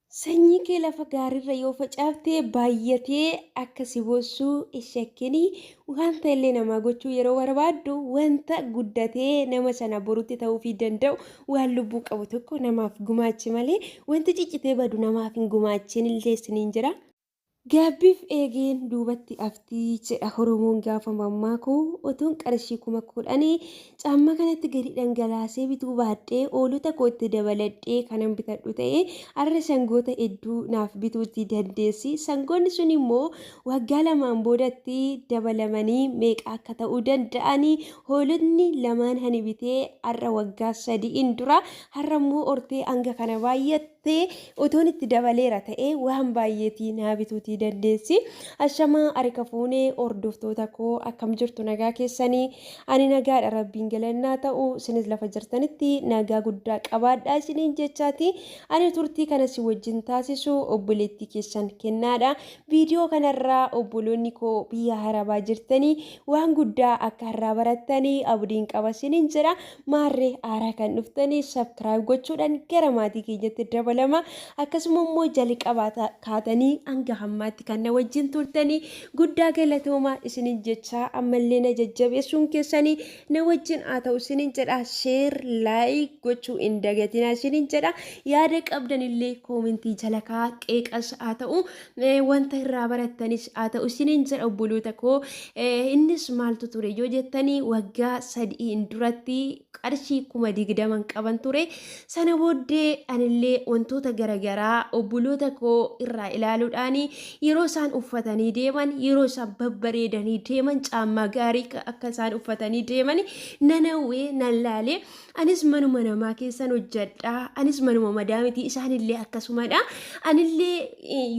Sanyii kee lafa gaariirra yoo facaaftee baay'atee akka si bossuu ishakkinii wanta illee namaa gochuu yeroo barbaaddu wanta guddatee nama sana borutti ta'uufii danda'u waan lubbuu qabu tokko namaaf gumaachi malee wanti ciccitee badu namaaf hin gumaachin illee isiniin jira. Gaabbiif eegeen duubatti aftii jedha Oromoon gaafa mammaaku otoon qarshii 10,000 caammaa kanatti gadi dhangalaasee bituu baadhee oolota kootti dabaladhee kanan bitadhu ta'ee har'a sangoota hedduu naaf bituutti dandeessi. Sangoonni sun immoo waggaa lamaan boodatti dabalamanii meeqa akka ta'uu danda'anii hoolotni lamaan hani bitee har'a waggaa 3 dura har'a immoo hortee hanga kana baay'attee otoon itti dabaleera ta'ee waan baay'eetii naa bituutti dandeessi. Ashamaa harka fuunee hordoftoota koo akkam jirtu nagaa keessanii ani nagaadha rabbiin galannaa ta'u isinis lafa jirtanitti nagaa guddaa qabaadhaa isiniin jechaati. Ani turtii kana si wajjin taasisu obboleettii keessan kennaadha. Viidiyoo kanarraa obboloonni koo biyya harabaa jirtanii waan guddaa akka irraa barattanii abdiin qaba isiniin jedha. Maarree haaraa kan dhuftanii sabskiraayib gochuudhaan gara maatii keenyatti dabalama. Akkasuma immoo jalqabaa kaatanii hanga hammaatti kan na wajjin turtanii guddaa galatooma isiniin jecha ammallee na jajjabeessuun keessanii na wajjin haa ta'u isiniin jedha. Sheer laayik gochuu hin dagatinaa isiniin jedha. Yaada qabdanillee koomentii jala qeeqas haa ta'u wanta irraa barattanis haa ta'u isiniin jedha obboloota koo. Innis maaltu ture yoo jettanii waggaa 3 duratti qarshii 20,000 qaban ture. Sana booddee anillee wantoota garaagaraa obboloota koo irraa ilaaluudhaan yeroo isaan uffatanii deeman yeroo isaan babbareedanii deeman caammaa gaarii akka isaan uffatanii deeman nanawwee nan laalee anis manuma namaa keessan hojjedha. Anis manuma madaamitii isaanillee akkasumadha. Anillee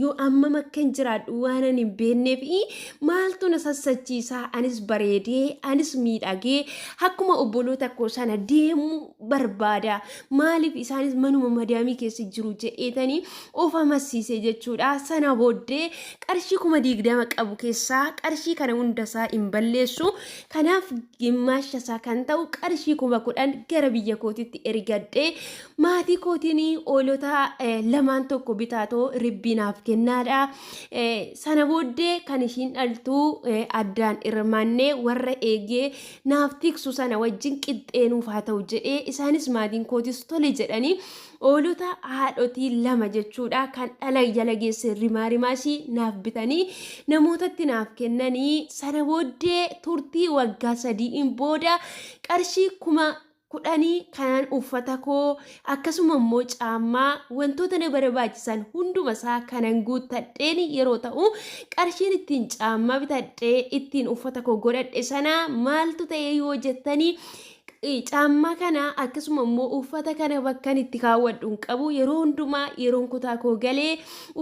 yoo ammam akka hin jiraadhu waan ani hin beekneef maaltu na sassachiisaa anis bareedee anis miidhagee akkuma obboloota koo sana deemuu barbaada. Maaliif isaanis manuma madaamii keessa jiru jedheetanii of amansiise jechuudha. Sana booddee qarshii 20,000 qabu keessaa qarshii kana hundasaa hin balleessu. Kanaaf gimmaashasaa kan ta'u qarshii 10,000 gara biyya kootitti ergadhee maatii kootiin oolota lamaan tokko bitaatoo ribbinaaf kennaadha. Sana booddee kan ishiin dhaltuu addaan irmaannee warra eegee naaf tiksu sana wajjin qixxeenuuf haa ta'u jedhee isaanis maatiin kootis tole jedhanii oolota haadhotii 2 jechuudha kan dhala jala geesse rimaarimaashii naaf bitanii namootatti naaf kennanii. Sana booddee turtii waggaa 3 booda qarshii 10,000 kanaan uffata koo akkasuma immoo caammaa wantoota na barbaachisan hunduma isaa kanan guuttadheen yeroo ta'u qarshiin ittiin caammaa bitadhee ittiin uffata koo godhadhe sana maaltu ta'e yoo jettanii caammaa kana akkasuma immoo uffata kana bakkan itti kaawwadhu qabu yeroo hundumaa yeroon kutaa koo galee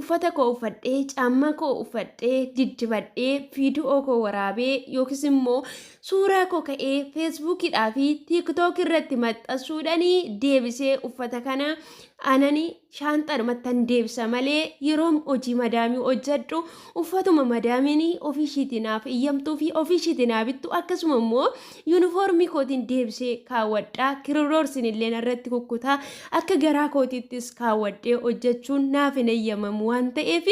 uffata koo uffadhee caammaa koo uffadhee diddibadhee viidiyoo koo waraabee yookiis immoo suuraa koo ka'ee feesbuukidhaa fi tiiktook irratti maxxansuudhaan deebisee uffata kana anani shaanxarmattan deebisa malee yeroo hojii madaamii hojjedhu uffatuma madaamiin ofiishiitinaaf iyyamtuu fi ofiishiitinaa bittu akkasuma immoo yuunifoormii kootiin deebisee kaawwadhaa. Kiroorsin illee irratti kukkutaa akka garaa kootittis kaawwadhee hojjechuun naaf hin eeyyamamu waan ta'eef.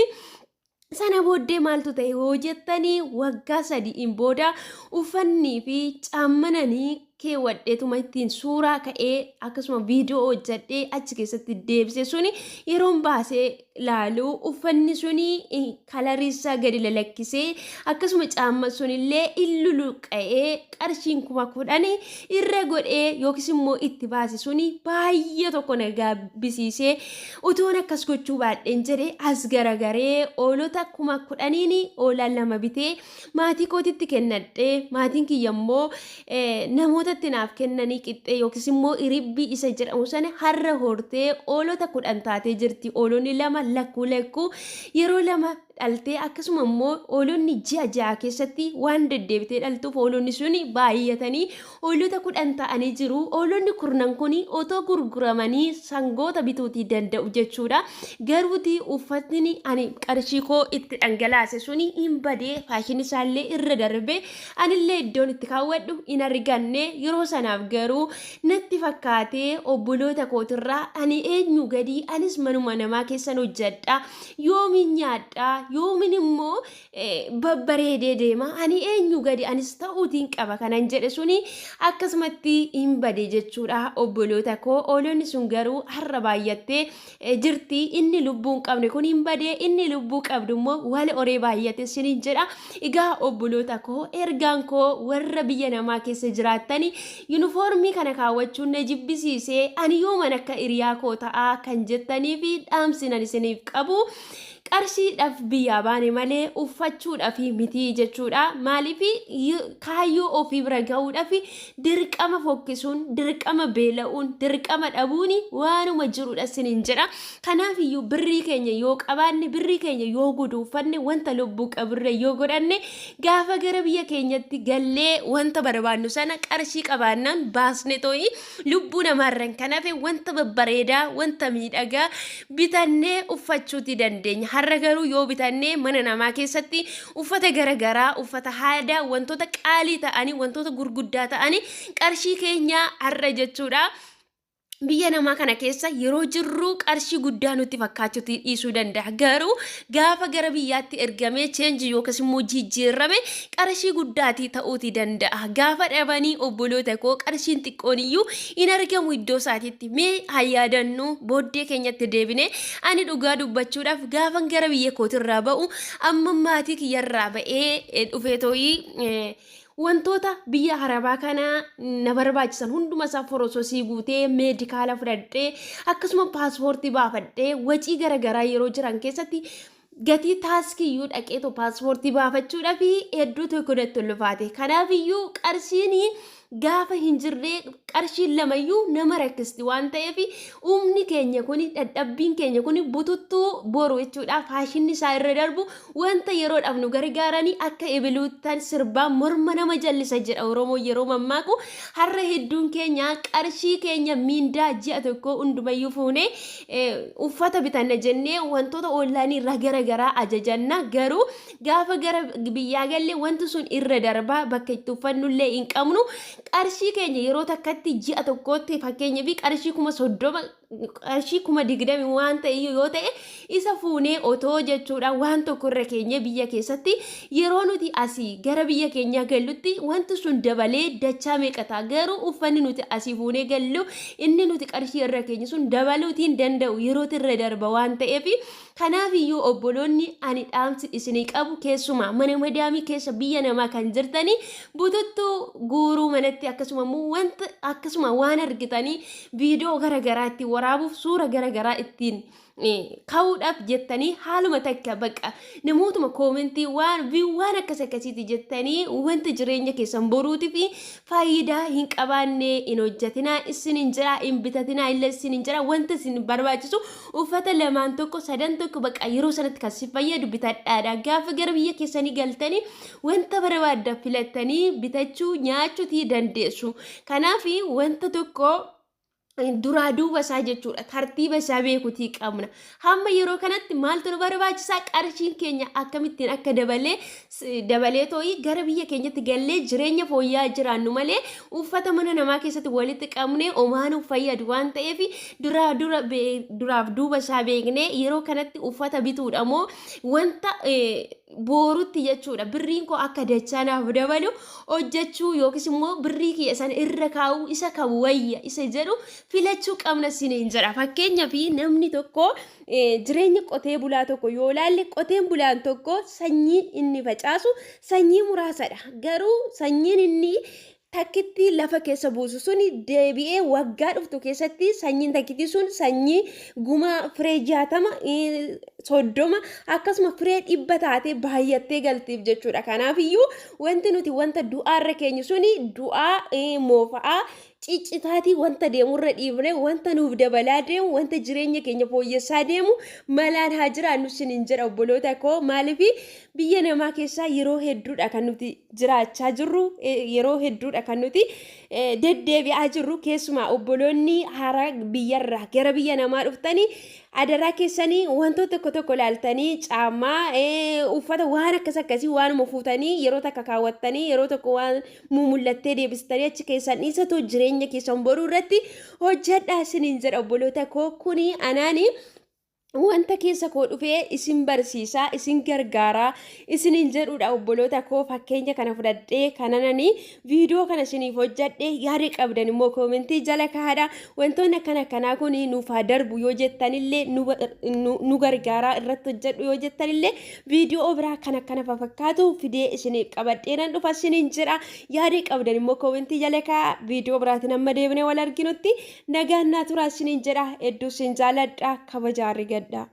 Sana booddee maaltu ta'e yoo jettanii waggaa 3 booda uffannii fi caammananii keewwadheetuma ittiin suuraa ka'ee akkasuma viidiyoo hojjedhee achi keessatti deebise suni yeroon baasee laaluu uffanni suni kalariisaa gadi lalakkisee akkasuma caamma sunillee illuluqa'ee qarshiin 10,000 irra godhee yookiis immoo itti baase suni baay'ee tokko na gaabbisiisee utuun akkas gochuu baadheen jedhee as garagaree oolota 10,000 oolaan 2 bitee maatii kootitti kennadhee maatiin kiyya immoo namootatti naaf kennanii qixxee yookiis immoo iribbii isa jedhamu sana har'a hortee oolota 10 taatee jirti. Oolonni 2 lakkuu yeroo 2 dhaltee akkasuma immoo hoolonni ji'a keessatti waan deddeebitee dhaltuuf hoolonni suni baay'atanii hoolota 10 ta'anii jiru. Hoolonni 10 kun otoo gurguramanii sangoota bituutii danda'u jechuudha. Garuuti uffatni ani qarshii koo itti dhangalaase suni hin badee faashinii isaallee irra darbee anillee iddoon itti kaawwadhu hin arganne. Yeroo sanaaf garuu natti fakkaatee obboloota kootirraa ani eenyu gadi anis manuma namaa keessan hojjedha. Yoomin nyaadha yoomin immoo babbareedee deema ani eenyu gadi anis ta'uutiin qaba kanan jedhe suni akkasumatti hin bade jechuudha obboloota koo. Hoolonni sun garuu har'a baay'attee jirti. Inni lubbuun qabne kun hin bade inni lubbuu qabdu immoo wal horee baay'ate sinin jedha. Egaa obboloota koo ergaan koo warra biyya namaa keessa jiraattani yuunifoormii kana kaawwachuun na jibbisiisee ani yooman akka hiriyaa koo ta'a kan jettanii fi dhaamsinan isiniif qabu. Qarshiidhaaf biyyaa baane malee uffachuudhaaf miti jechuudha. Maaliif kaayyoo ofii bira gahuudhaaf dirqama fokkisuun, dirqama beela'uun, dirqama dhabuun waanuma jirudha sinin jedha. Kanaaf iyyuu birrii keenya yoo qabaanne, birrii keenya yoo guduufanne, wanta lubbuu qaburra yoo godhanne gaafa gara biyya keenyatti gallee wanta barbaannu sana qarshii qabaannaan baasne to'i lubbuu namaarran kanaaf wanta babbareedaa, wanta miidhagaa bitannee uffachuuti dandeenya. Har'a garuu yoo bitannee mana namaa keessatti uffata garagaraa, uffata aadaa, wantoota qaalii ta'anii, wantoota gurguddaa ta'anii qarshii keenya har'a jechuudha. Biyya namaa kana keessa yeroo jirru qarshii guddaa nutti fakkaachuuti dhiisuu danda'a. Garuu gaafa gara biyyaatti ergamee cheenji yookiis immoo jijjiirame qarshii guddaatii ta'uuti danda'a. Gaafa dhabanii obboloota koo qarshiin xiqqoon iyyuu hin argamu iddoo isaatiitti. Mee hayyaadannu booddee keenyatti deebine ani dhugaa dubbachuudhaaf gaafan gara biyya kootirraa ba'u amma maatii kiyyarraa ba'ee dhufee too'ii wantoota biyya Arabaa kana na barbaachisan hunduma isaa forososii guutee meedikaala fudhadhee akkasuma paaspoortii baafadhee wacii garagaraa yeroo jiran keessatti gatii taaskiyyuu dhaqeetu paaspoortii baafachuudhaaf hedduu tokko natti ulfaate. Kanaaf iyyuu qarshiin gaafa hin jirre qarshiin lamayyuu nama rakkisti waan ta'eef umni keenya kun dadhabbiin keenya kun bututtuu boru jechuudha. Faashinni isaa irra darbu wanta yeroo dhabnu gargaaranii akka ibiluuttan sirbaa morma nama jallisa jedha Oromoo yeroo mammaaku. Har'a hedduun keenya qarshii keenya miindaa ji'a tokko hundumayyuu fuune uffata bitanna jennee wantoota onlaayinii irraa garagaraa ajajanna. Garuu gaafa gara biyyaa galle wanti sun irra darbaa bakka itti uffannullee hin qabnu. Qarshii keenya yeroo takkatti ji'a tokkotti fakkeenyaaf qarshii 30 qarshii 20 waan ta'e yoo ta'e isa fuunee otoo jechuudha waan tokko irra keenya biyya keessatti yeroo nuti asii gara biyya keenyaa gallutti wanti sun dabalee dachaa meeqataa. Garuu uffanni nuti asii fuunee gallu inni nuti qarshii irra keenya sun dabaluutiin danda'u yeroo irra darba waan ta'eef kanaaf iyyuu obboloonni ani dhaamsi isinii qabu keessumaa mana madaamii keessa biyya namaa kan jirtanii bututtuu guuruu manatti akkasuma waan argitanii viidiyoo garagaraa ittiin waraabuuf suura garagaraa ittiin ka'uudhaaf jettanii haaluma takka bakka namootuma koomentii waan akkasiiti jettanii wanti jireenya keessan boruutii fi faayidaa hin qabaanne hin hojjetinaa isin hin jira hin bitatinaa illee isin hin jira wanta isin barbaachisu uffata lamaan tokko sadan tokko bakka yeroo sanatti kan si fayyadu bitadhaadha. Gaafa gara biyya keessanii galtanii wanta barbaadda filattanii bitachuu nyaachuutii dandeessu. Kanaaf wanta tokko duraa duuba isaa jechuudha tartiiba isaa beekuutii qabna. Hamma yeroo kanatti maaltu nu barbaachisaa qarshiin keenya akkamittiin akka dabalee too'ii gara biyya keenyatti gallee jireenya fooyya'aa jiraannu malee uffata mana namaa keessatti walitti qabnee omaan fayyadu waan ta'eef duraaf duuba isaa beeknee yeroo kanatti uffata bituudha moo wanta boorutti jechuudha. Birriin koo akka dachaanaaf dabalu hojjechuu yookiis immoo birrii kiyya san irra kaa'uu isa kan wayya isa jedhu filachuu qabna siniin jedha. Fakkeenyaaf namni tokko jireenya qotee bulaa tokko yoo ilaalle qoteen bulaan tokko sanyiin inni facaasu sanyii muraasadha. Garuu sanyiin inni takkitti lafa keessa buusu suni deebi'ee waggaa dhuftu keessatti sanyiin takkitti sun sanyii guma firee 60 soddoma akkasuma firee dhibba taatee baay'attee galtiif jechuudha. Kanaafiyyuu wanti nuti wanta du'aarra keenya suni du'aa moofa'aa ciccitaatii wanta deemurra dhiifne wanta nuuf dabalaa deemu wanta jireenya keenya fooyyessaa deemu malaan haa jiraannu sinin jedha obboloota koo. Maaliifi biyya namaa keessaa yeroo hedduudha kan nuti jiraachaa jirru, yeroo hedduudha kan nuti deddeebi'aa jirru. Keessumaa obboloonni haaraa biyyarraa gara biyya namaa dhuftanii adaraa keessanii wantoota tokko tokko laaltanii caammaa uffata waan akkas akkasii waanuma fuutanii yeroo takka kaawwattanii yeroo tokko waan mumullattee deebistanii achi keessan dhiisatoo jireenya keessan boruu irratti hojjedhaa isiniin jedha obboloota koo. Kuni anaani wanta keessa koo dhufee isin barsiisaa isin gargaaraa isiniin jedhudha obboloota koo. Fakkeenya kana fudhadhee kananani viidiyoo kana isiniif hojjedhe yaada qabdan immoo koomentii jala kaa'adha. Wantoonni akkanaa kun nuuf haa darbu yoo jettanillee nu gargaaraa irratti hojjedhu yoo jettanillee viidiyoo biraa kana fakkaatu fidee isiniif qabadhee nan dhufa isiniin jedha. Yaada qabdan immoo koomentii jala kaa'aa. Viidiyoo biraatiin amma deebinee wal arginutti nagaan naa turaa isiniin jedha. Hedduu isin jaaladha. Kabajaa argadha.